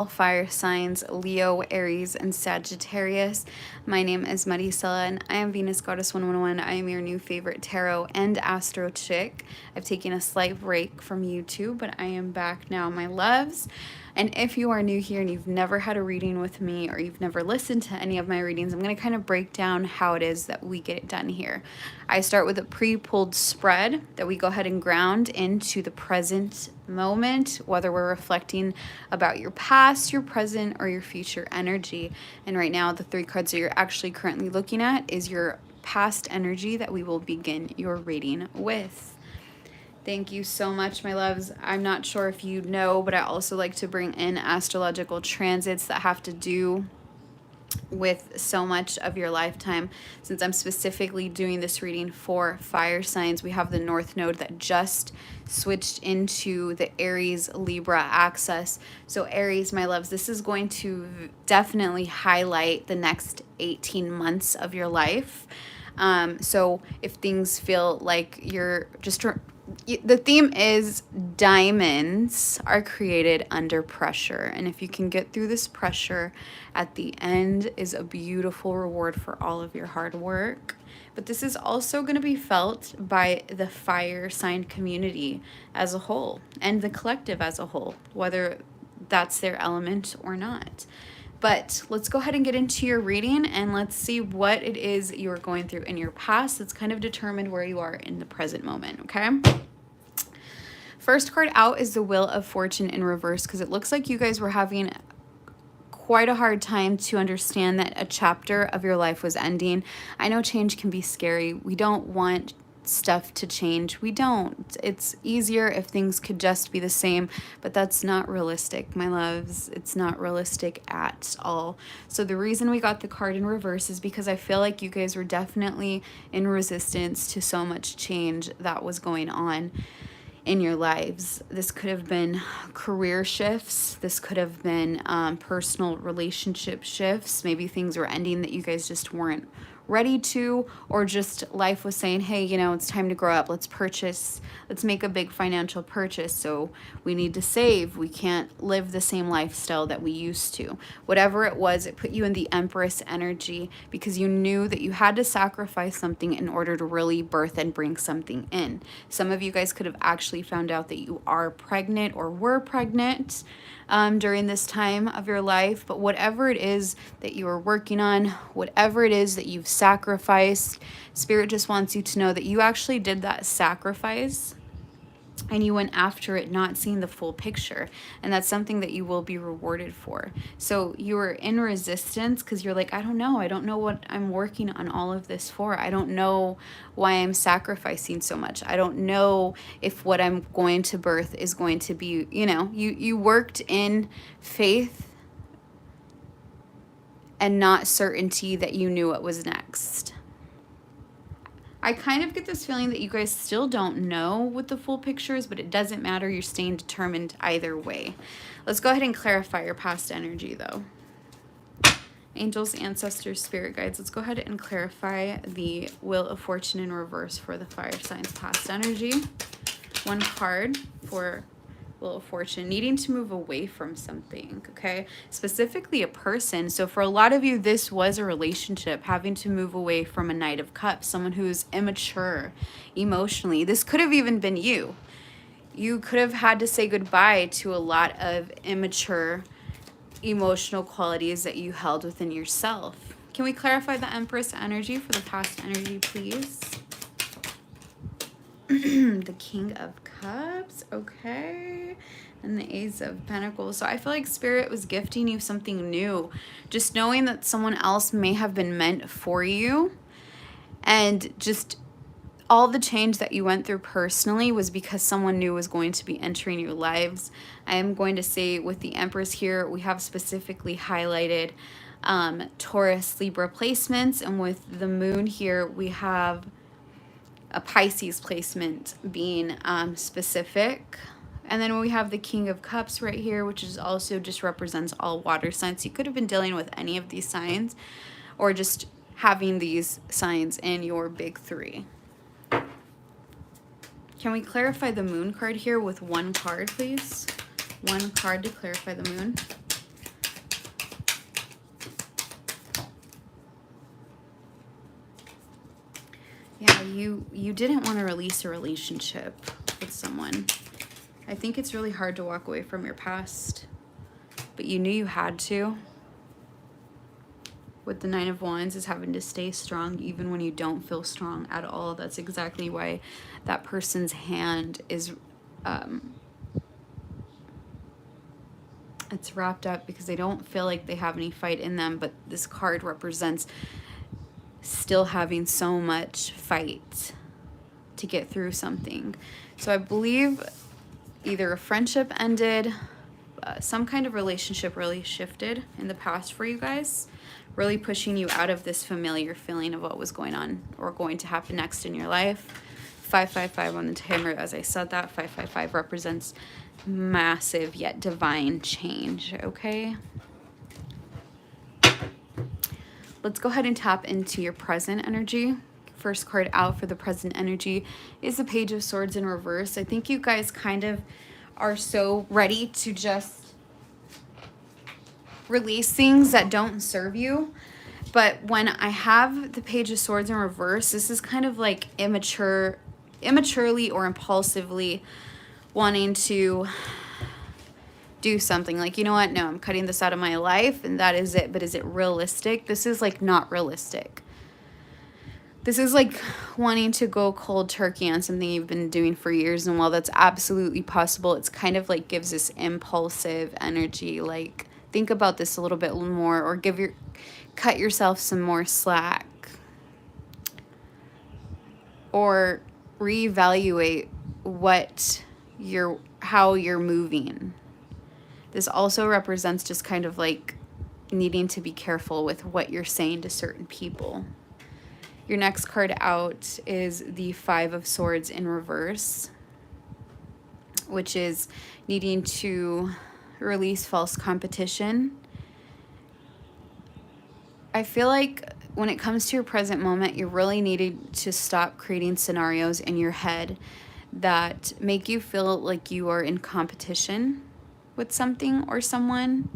Fire signs Leo, Aries, and Sagittarius. My name is Maricela and I am Venus Goddess 111. I am your new favorite tarot and astro chick. I've taken a slight break from YouTube, but I am back now, my loves. And if you are new here and you've never had a reading with me or you've never listened to any of my readings, I'm going to kind of break down how it is that we get it done here. I start with a pre-pulled spread that we go ahead and ground into the present moment, whether we're reflecting about your past, your present, or your future energy. And right now, the 3 cards that you're actually currently looking at is your past energy that we will begin your reading with. Thank you so much, my loves. I'm not sure if you know, but I also like to bring in astrological transits that have to do with so much of your lifetime. Since I'm specifically doing this reading for fire signs, we have the North Node that just switched into the Aries Libra axis. So Aries, my loves, this is going to definitely highlight the next 18 months of your life. So if things feel like you're just... The theme is diamonds are created under pressure. And if you can get through this pressure, at the end is a beautiful reward for all of your hard work. But this is also going to be felt by the fire sign community as a whole and the collective as a whole, whether that's their element or not. But let's go ahead and get into your reading and let's see what it is you're going through in your past that's kind of determined where you are in the present moment, okay? First card out is the Wheel of Fortune in reverse, because it looks like you guys were having quite a hard time to understand that a chapter of your life was ending. I know change can be scary. We don't want stuff to change. We don't. It's easier if things could just be the same, but that's not realistic, my loves. It's not realistic at all. So the reason we got the card in reverse is because I feel like you guys were definitely in resistance to so much change that was going on in your lives. This could have been career shifts. This could have been personal relationship shifts. Maybe things were ending that you guys just weren't ready to, or just life was saying, hey, you know, it's time to grow up. Let's purchase, let's make a big financial purchase. So we need to save. We can't live the same lifestyle that we used to. Whatever it was, it put you in the Empress energy because you knew that you had to sacrifice something in order to really birth and bring something in. Some of you guys could have actually found out that you are pregnant or were pregnant during this time of your life. But whatever it is that you are working on, whatever it is that you've sacrificed, Spirit just wants you to know that you actually did that sacrifice and you went after it, not seeing the full picture. And that's something that you will be rewarded for. So you were in resistance because you're like, I don't know what I'm working on all of this for. I don't know why I'm sacrificing so much. I don't know if what I'm going to birth is going to be, you know, you worked in faith and not certainty that you knew what was next. I kind of get this feeling that you guys still don't know what the full picture is, but it doesn't matter. You're staying determined either way. Let's go ahead and clarify your past energy, though. Angels, ancestors, spirit guides, let's go ahead and clarify the Wheel of Fortune in reverse for the fire signs past energy. One card for Wheel of Fortune, needing to move away from something, okay? Specifically a person. So for a lot of you, this was a relationship, having to move away from a Knight of Cups, someone who's immature emotionally. This could have even been you. You could have had to say goodbye to a lot of immature emotional qualities that you held within yourself. Can we clarify the Empress energy for the past energy, please? The King of Cups, okay, and the Ace of Pentacles. So I feel like Spirit was gifting you something new, just knowing that someone else may have been meant for you, and just all the change that you went through personally was because someone new was going to be entering your lives. I am going to say with the Empress here, we have specifically highlighted Taurus, Libra placements, and with the Moon here, we have a Pisces placement being specific. And then we have the King of Cups right here, which is also just represents all water signs. You could have been dealing with any of these signs or just having these signs in your big 3. Can we clarify the Moon card here with one card, please? One card to clarify the Moon. you didn't want to release a relationship with someone. I think it's really hard to walk away from your past, but you knew you had to. With the Nine of Wands is having to stay strong even when you don't feel strong at all. That's exactly why that person's hand is it's wrapped up, because they don't feel like they have any fight in them, but this card represents still having so much fight to get through something. So I believe either a friendship ended, some kind of relationship really shifted in the past for you guys, really pushing you out of this familiar feeling of what was going on or going to happen next in your life. 555 on the timer. As I said that, 555 represents massive yet divine change, okay? Let's go ahead and tap into your present energy. First card out for the present energy is the Page of Swords in reverse. I think you guys kind of are so ready to just release things that don't serve you. But when I have the Page of Swords in reverse, this is kind of like immaturely or impulsively wanting to do something. Like, you know what? No, I'm cutting this out of my life and that is it. But is it realistic? This is like not realistic. This is like wanting to go cold turkey on something you've been doing for years. And while that's absolutely possible, it's kind of like gives this impulsive energy. Like, think about this a little bit more, or cut yourself some more slack, or reevaluate how you're moving. This also represents just kind of like needing to be careful with what you're saying to certain people. Your next card out is the Five of Swords in reverse, which is needing to release false competition. I feel like when it comes to your present moment, you really needed to stop creating scenarios in your head that make you feel like you are in competition with something or someone.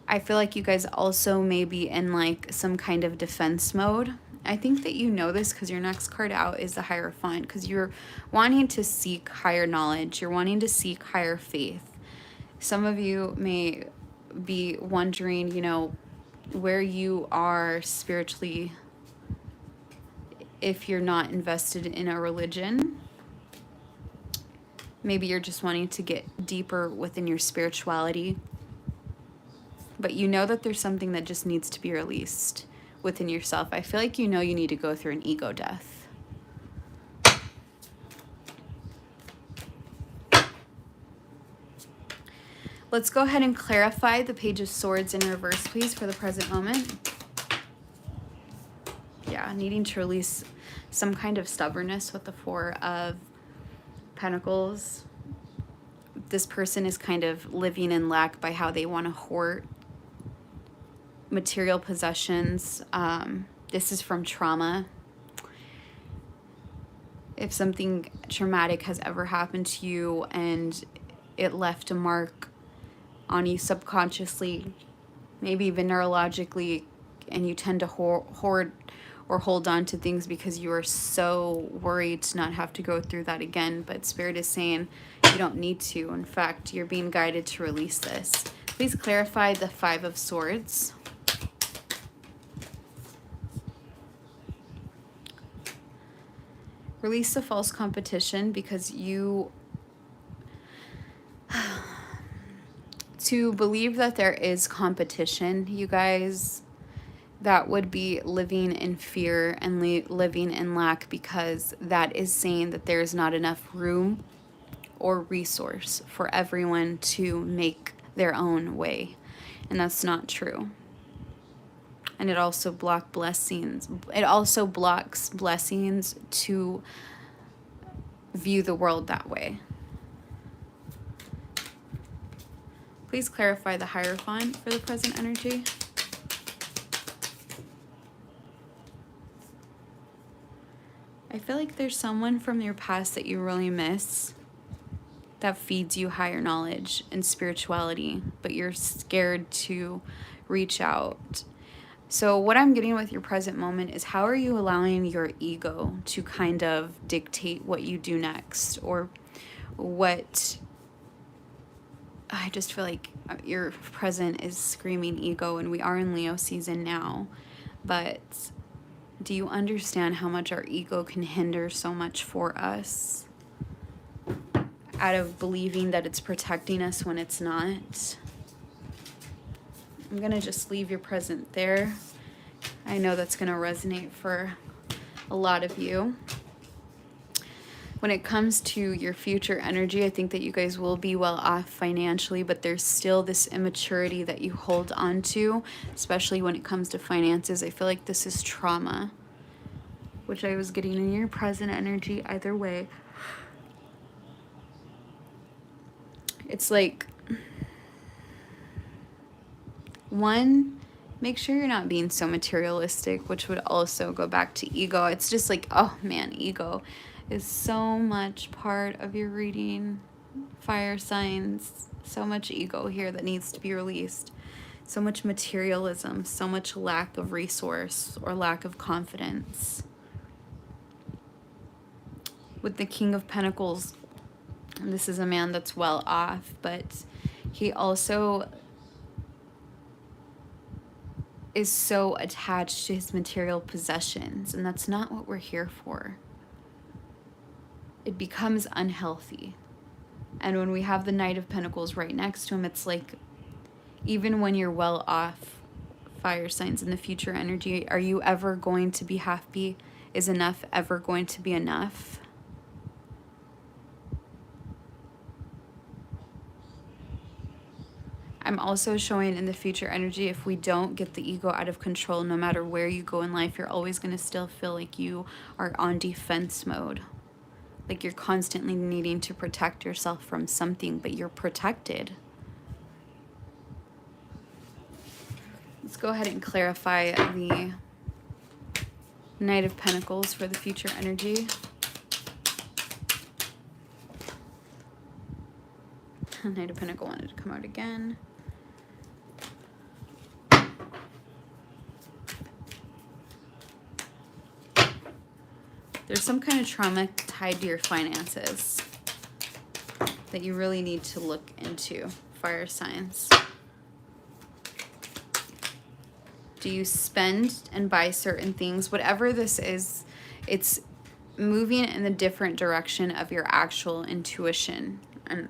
I feel like you guys also may be in like some kind of defense mode. I think that you know this because your next card out is the Hierophant, because you're wanting to seek higher knowledge. You're wanting to seek higher faith. Some of you may be wondering, you know, where you are spiritually if you're not invested in a religion. Maybe you're just wanting to get deeper within your spirituality. But you know that there's something that just needs to be released within yourself. I feel like you know you need to go through an ego death. Let's go ahead and clarify the Page of Swords in reverse, please, for the present moment. Yeah, needing to release some kind of stubbornness with the Four of Pentacles. This person is kind of living in lack by how they want to hoard material possessions. This is from trauma. If something traumatic has ever happened to you and it left a mark on you subconsciously, maybe even neurologically, and you tend to hoard or hold on to things because you are so worried to not have to go through that again. But Spirit is saying you don't need to. In fact, you're being guided to release this. Please clarify the Five of Swords. Release the false competition, because you to believe that there is competition, you guys, that would be living in fear and living in lack, because that is saying that there is not enough room or resource for everyone to make their own way. And that's not true. And it also blocks blessings. It also blocks blessings to view the world that way. Please clarify the Hierophant for the present energy. I feel like there's someone from your past that you really miss that feeds you higher knowledge and spirituality, but you're scared to reach out. So what I'm getting with your present moment is, how are you allowing your ego to kind of dictate what you do next, or what? I just feel like your present is screaming ego, and we are in Leo season now. But do you understand how much our ego can hinder so much for us, out of believing that it's protecting us when it's not? I'm going to just leave your present there. I know that's going to resonate for a lot of you. When it comes to your future energy, I think that you guys will be well off financially, but there's still this immaturity that you hold on to, especially when it comes to finances. I feel like this is trauma, which I was getting in your present energy either way. It's like, one, make sure you're not being so materialistic, which would also go back to ego. It's just like, oh man, ego is so much part of your reading. Fire signs, so much ego here that needs to be released. So much materialism, so much lack of resource or lack of confidence. With the King of Pentacles, this is a man that's well off, but he also is so attached to his material possessions, and that's not what we're here for. It becomes unhealthy. And when we have the Knight of Pentacles right next to him, it's like, even when you're well off, fire signs in the future energy, are you ever going to be happy? Is enough ever going to be enough? I'm also showing in the future energy, if we don't get the ego out of control, no matter where you go in life, you're always going to still feel like you are on defense mode. Like you're constantly needing to protect yourself from something, but you're protected. Let's go ahead and clarify the Knight of Pentacles for the future energy. Knight of Pentacles wanted to come out again. There's some kind of trauma tied to your finances that you really need to look into, fire signs. Do you spend and buy certain things? Whatever this is, it's moving in the different direction of your actual intuition and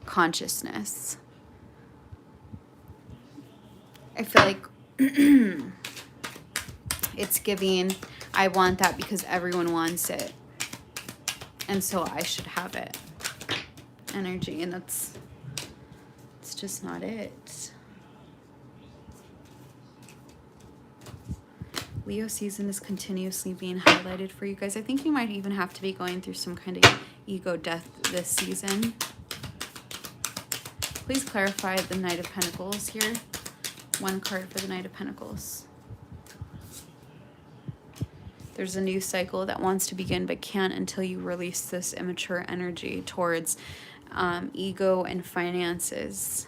consciousness. I feel like it's giving, I want that because everyone wants it, and so I should have it energy, and it's just not it. Leo season is continuously being highlighted for you guys. I think you might even have to be going through some kind of ego death this season. Please clarify the Knight of Pentacles here. One card for the Knight of Pentacles. There's a new cycle that wants to begin but can't until you release this immature energy towards ego and finances.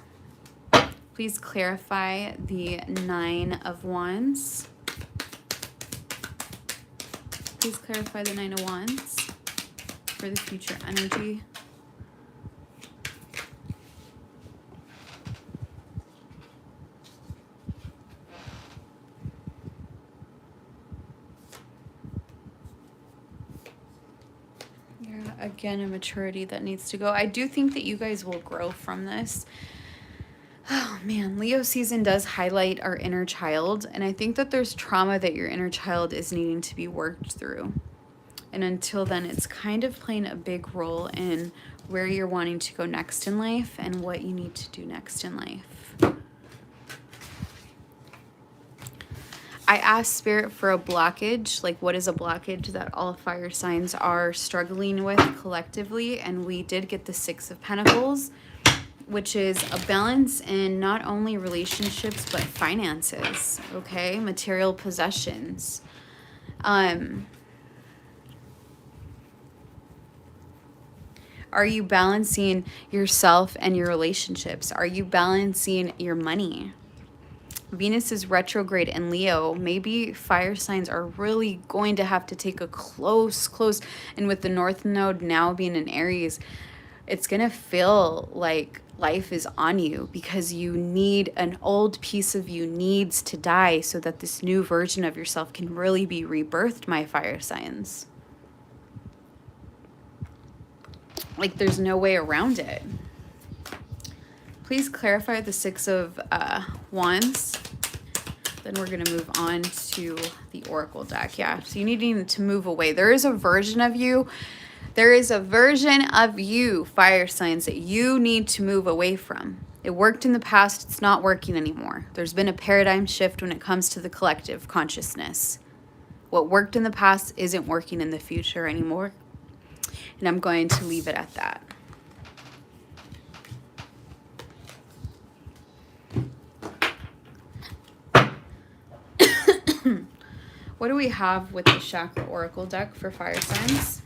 Please clarify the Nine of Wands. Please clarify the Nine of Wands for the future energy. Again, a maturity that needs to go. I do think that you guys will grow from this. Oh man, Leo season does highlight our inner child, and I think that there's trauma that your inner child is needing to be worked through. And until then, it's kind of playing a big role in where you're wanting to go next in life and what you need to do next in life. I asked Spirit for a blockage, like what is a blockage that all fire signs are struggling with collectively, and we did get the Six of Pentacles, which is a balance in not only relationships but finances, okay? Material possessions. Are you balancing yourself and your relationships? Are you balancing your money? Venus is retrograde in Leo. Maybe fire signs are really going to have to take a close, and with the North Node now being in Aries, it's going to feel like life is on you because you need an old piece of you needs to die so that this new version of yourself can really be rebirthed, my fire signs. Like there's no way around it. Please clarify the Six of Wands. Then we're going to move on to the Oracle deck. Yeah, so you need to move away. There is a version of you. There is a version of you, fire signs, that you need to move away from. It worked in the past. It's not working anymore. There's been a paradigm shift when it comes to the collective consciousness. What worked in the past isn't working in the future anymore. And I'm going to leave it at that. What do we have with the Chakra Oracle deck for fire signs?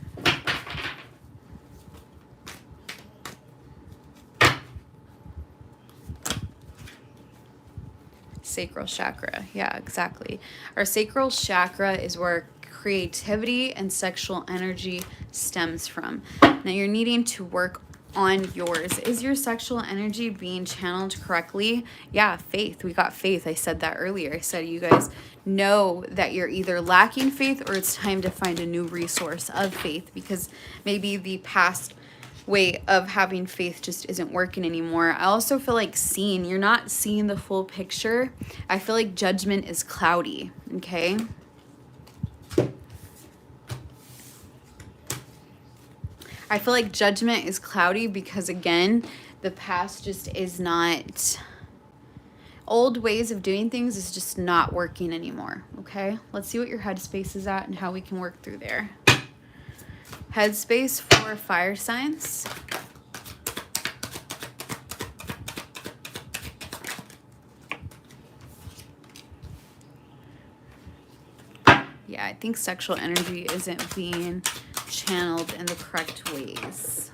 Sacral chakra. Yeah, exactly. Our sacral chakra is where creativity and sexual energy stems from. Now you're needing to work on yours. Is your sexual energy being channeled correctly? Yeah, faith. We got faith. I said that earlier. I said you guys know that you're either lacking faith or it's time to find a new resource of faith because maybe the past way of having faith just isn't working anymore. I also feel like you're not seeing the full picture. I feel like judgment is cloudy, okay? I feel like judgment is cloudy because, again, the past just is not... Old ways of doing things is just not working anymore, okay? Let's see what your headspace is at and how we can work through there. Headspace for fire signs. Yeah, I think sexual energy isn't being channeled in the correct ways.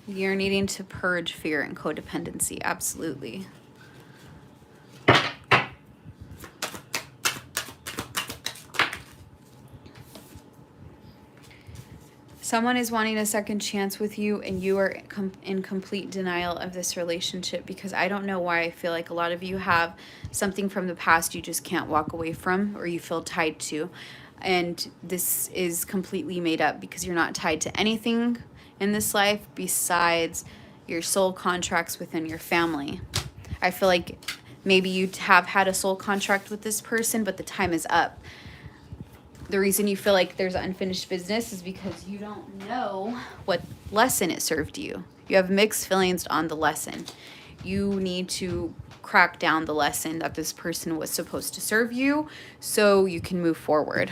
You're needing to purge fear and codependency, absolutely. Someone is wanting a second chance with you and you are in complete denial of this relationship because I don't know why I feel like a lot of you have something from the past you just can't walk away from or you feel tied to. And this is completely made up because you're not tied to anything in this life besides your soul contracts within your family. I feel like maybe you have had a soul contract with this person, but the time is up. The reason you feel like there's unfinished business is because you don't know what lesson it served you. You have mixed feelings on the lesson. You need to crack down the lesson that this person was supposed to serve you so you can move forward.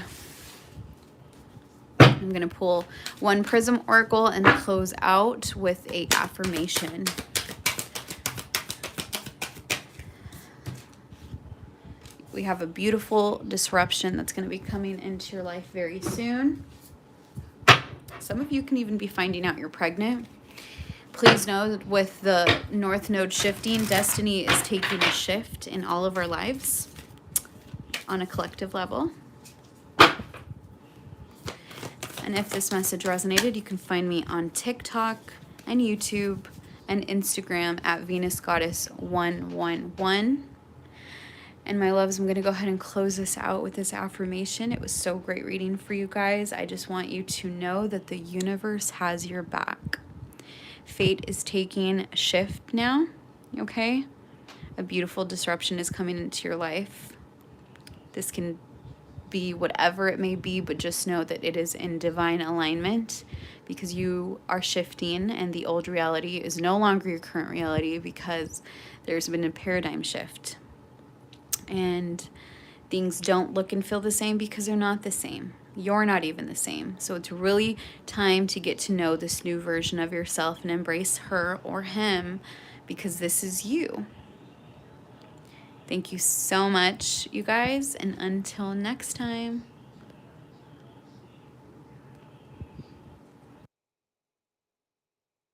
I'm going to pull one Prism Oracle and close out with an affirmation. We have a beautiful disruption that's going to be coming into your life very soon. Some of you can even be finding out you're pregnant. Please know that with the North Node shifting, destiny is taking a shift in all of our lives on a collective level. And if this message resonated, you can find me on TikTok and YouTube and Instagram at VenusGoddess111. And my loves, I'm going to go ahead and close this out with this affirmation. It was so great reading for you guys. I just want you to know that the universe has your back. Fate is taking a shift now, okay? A beautiful disruption is coming into your life. This can be whatever it may be, but just know that it is in divine alignment because you are shifting and the old reality is no longer your current reality because there's been a paradigm shift. And things don't look and feel the same because they're not the same. You're not even the same. So it's really time to get to know this new version of yourself and embrace her or him because this is you. Thank you so much, you guys, and until next time.